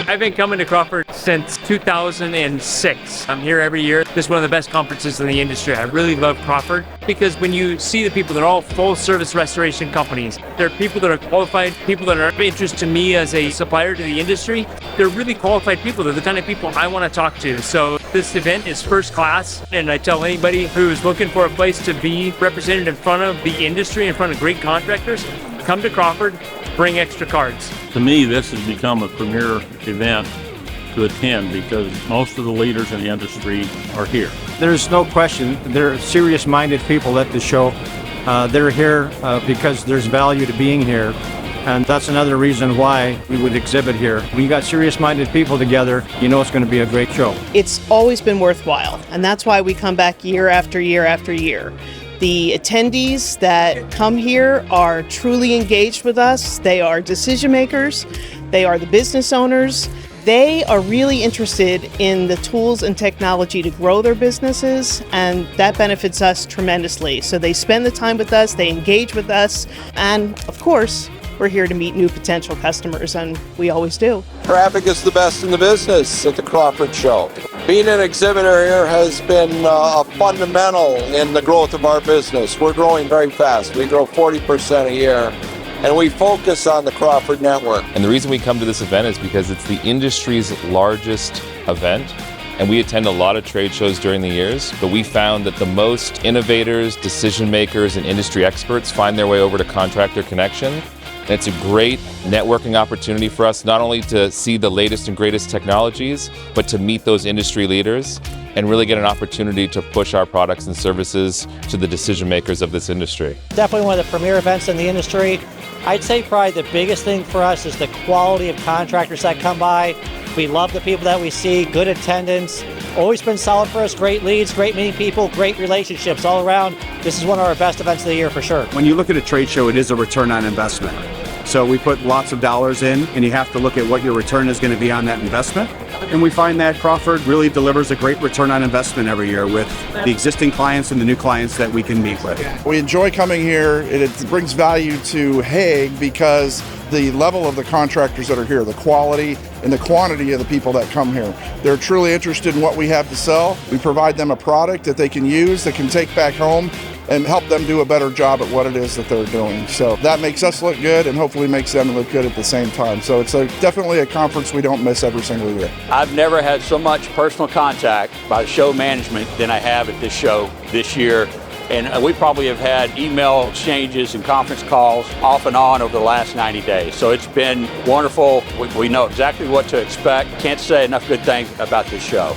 I've been coming to Crawford since 2006. I'm here every year. This is one of the best conferences in the industry. I really love Crawford because when you see the people, they're all full service restoration companies. They're people that are qualified, people that are of interest to me as a supplier to the industry. They're really qualified people. They're the kind of people I want to talk to. So this event is first class, and I tell anybody who's looking for a place to be represented in front of the industry, in front of great contractors, come to Crawford, bring extra cards. To me, this has become a premier event to attend because most of the leaders in the industry are here. There's no question, they're serious-minded people at the show. They're here because there's value to being here. And that's another reason why we would exhibit here. When you got serious-minded people together, you know it's going to be a great show. It's always been worthwhile, and that's why we come back year after year after year. The attendees that come here are truly engaged with us. They are decision makers. They are the business owners. They are really interested in the tools and technology to grow their businesses, and that benefits us tremendously. So they spend the time with us, they engage with us, and of course, we're here to meet new potential customers, and we always do. Traffic is the best in the business at the Crawford Show. Being an exhibitor here has been fundamental in the growth of our business. We're growing very fast. We grow 40% a year, and we focus on the Crawford network. And the reason we come to this event is because it's the industry's largest event, and we attend a lot of trade shows during the years, but we found that the most innovators, decision makers, and industry experts find their way over to Contractor Connection. And it's a great networking opportunity for us, not only to see the latest and greatest technologies, but to meet those industry leaders and really get an opportunity to push our products and services to the decision makers of this industry. Definitely one of the premier events in the industry. I'd say probably the biggest thing for us is the quality of contractors that come by. We love the people that we see, good attendance, always been solid for us, great leads, great meeting people, great relationships all around. This is one of our best events of the year for sure. When you look at a trade show, it is a return on investment. So we put lots of dollars in, and you have to look at what your return is going to be on that investment. And we find that Crawford really delivers a great return on investment every year with the existing clients and the new clients that we can meet with. We enjoy coming here. It brings value to Hague because the level of the contractors that are here, the quality and the quantity of the people that come here. They're truly interested in what we have to sell. We provide them a product that they can use, that can take back home, and help them do a better job at what it is that they're doing. So that makes us look good and hopefully makes them look good at the same time. So it's definitely a conference we don't miss every single year. I've never had so much personal contact by the show management than I have at this show this year. And we probably have had email exchanges and conference calls off and on over the last 90 days. So it's been wonderful. We know exactly what to expect. Can't say enough good things about this show.